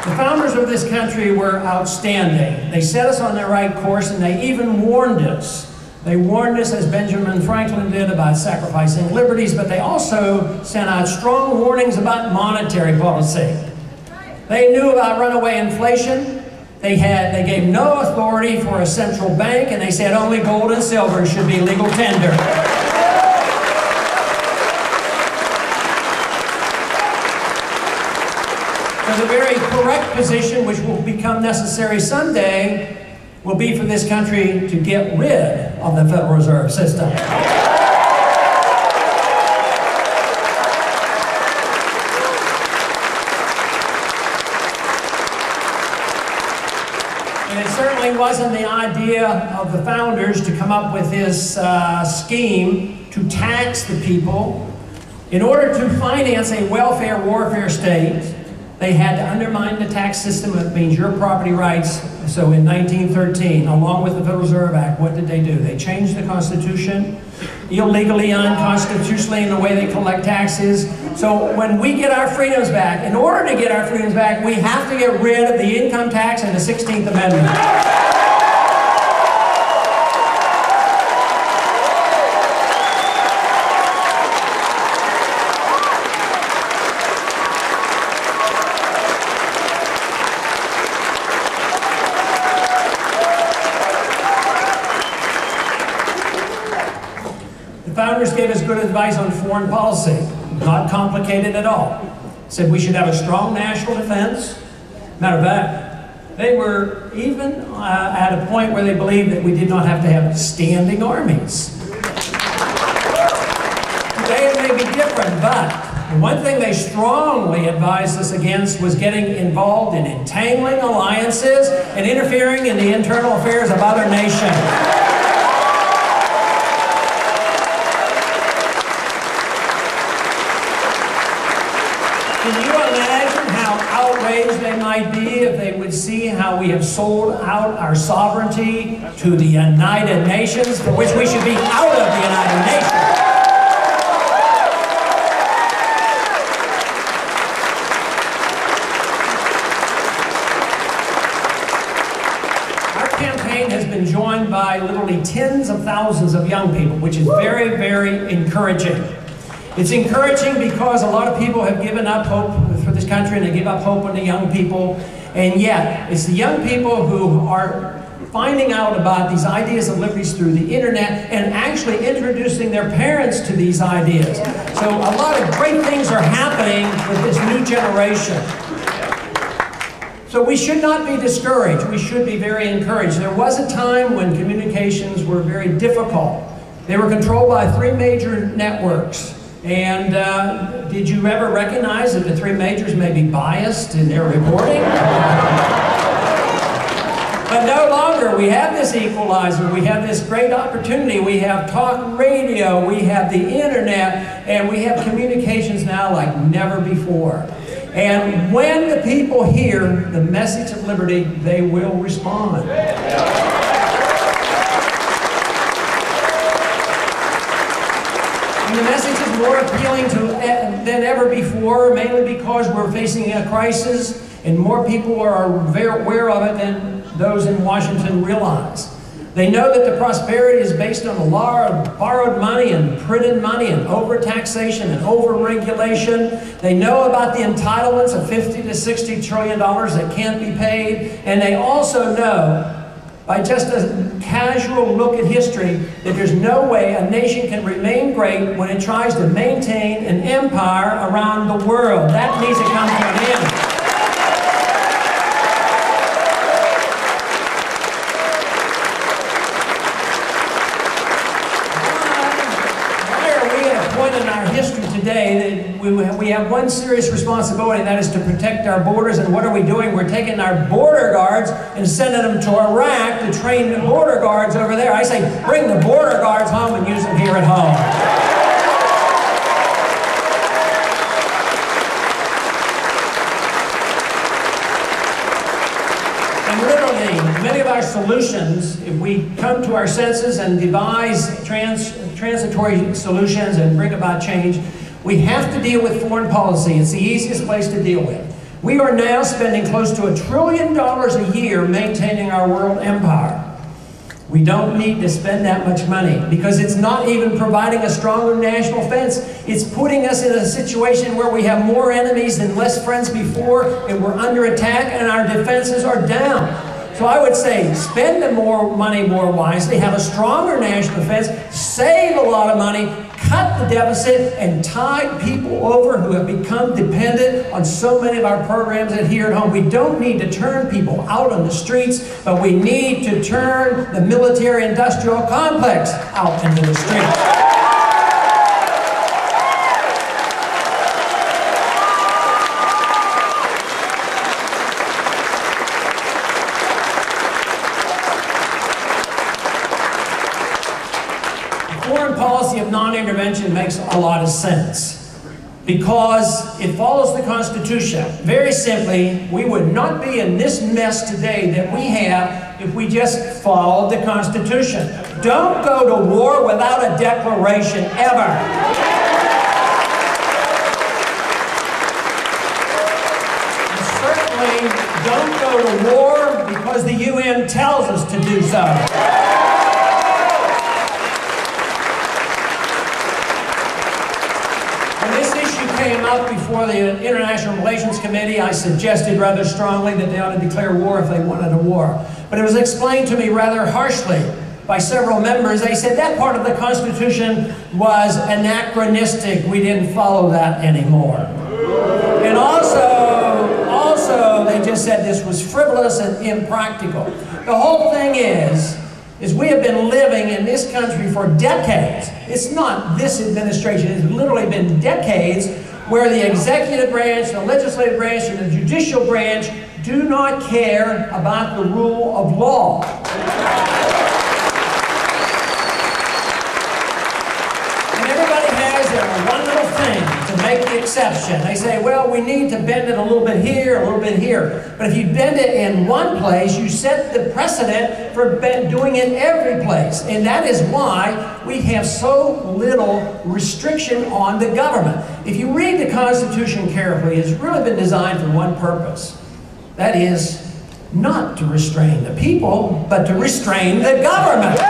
The founders of this country were outstanding. They set us on the right course, and they even warned us. They warned us, as Benjamin Franklin did, about sacrificing liberties, but they also sent out strong warnings about monetary policy. They knew about runaway inflation. They gave no authority for a central bank, and they said only gold and silver should be legal tender. So the very correct position, which will become necessary someday, will be for this country to get rid of the Federal Reserve System. And it certainly wasn't the idea of the founders to come up with this scheme to tax the people. In order to finance a welfare warfare state, they had to undermine the tax system, which means your property rights. So in 1913, along with the Federal Reserve Act, what did they do? They changed the Constitution, illegally, unconstitutionally in the way they collect taxes. So when we get our freedoms back, in order to get our freedoms back, we have to get rid of the income tax and the 16th Amendment. The founders gave us good advice on foreign policy, not complicated at all. Said we should have a strong national defense. Matter of fact, they were even at a point where they believed that we did not have to have standing armies. Today it may be different, but one thing they strongly advised us against was getting involved in entangling alliances and interfering in the internal affairs of other nations. Can you imagine how outraged they might be if they would see how we have sold out our sovereignty to the United Nations, for which we should be out of the United Nations? Our campaign has been joined by literally tens of thousands of young people, which is very, very encouraging. It's encouraging because a lot of people have given up hope for this country, and they give up hope on the young people. And yet, it's the young people who are finding out about these ideas of liberties through the internet and actually introducing their parents to these ideas. So a lot of great things are happening with this new generation. So we should not be discouraged. We should be very encouraged. There was a time when communications were very difficult. They were controlled by 3 major networks. And did you ever recognize that the 3 majors may be biased in their reporting? But no longer. We have this equalizer. We have this great opportunity. We have talk radio. We have the internet. And we have communications now like never before. And when the people hear the message of liberty, they will respond. And the message is more appealing than ever before, mainly because we're facing a crisis and more people are very aware of it than those in Washington realize. They know that the prosperity is based on a lot of borrowed money and printed money and over-taxation and over-regulation. They know about the entitlements of $50 to $60 trillion that can't be paid. And they also know, by just a casual look at history, that there's no way a nation can remain great when it tries to maintain an empire around the world. That needs to come to an end. Why are we at a point in our history today that we have one serious responsibility, and that is to protect our borders? And what are we doing? We're taking our border guards and sending them to Iraq to train the border guards over there. I say, bring the border guards home and use them here at home. And literally, many of our solutions, if we come to our senses and devise transitory solutions and bring about change, we have to deal with foreign policy. It's the easiest place to deal with. We are now spending close to $1 trillion a year maintaining our world empire. We don't need to spend that much money because it's not even providing a stronger national defense. It's putting us in a situation where we have more enemies and less friends before, and we're under attack and our defenses are down. So I would say spend the more money more wisely, have a stronger national defense, save a lot of money, cut the deficit, and tide people over who have become dependent on so many of our programs here at home. We don't need to turn people out on the streets, but we need to turn the military-industrial complex out into the streets. Foreign policy of non-intervention makes a lot of sense because it follows the Constitution. Very simply, we would not be in this mess today that we have if we just followed the Constitution. Don't go to war without a declaration, ever. And certainly, don't go to war because the UN tells us to do so. Came up before the International Relations Committee, I suggested rather strongly that they ought to declare war if they wanted a war. But it was explained to me rather harshly by several members. They said that part of the Constitution was anachronistic. We didn't follow that anymore. And also they just said this was frivolous and impractical. The whole thing is we have been living in this country for decades. It's not this administration, it's literally been decades where the executive branch, the legislative branch, and the judicial branch do not care about the rule of law. And everybody has their one little thing to make the exception. They say, well, we need to bend it a little bit here, a little bit here. But if you bend it in one place, you set the precedent for doing it every place. And that is why we have so little restriction on the government. If you read the Constitution carefully, it's really been designed for one purpose. That is, not to restrain the people, but to restrain the government.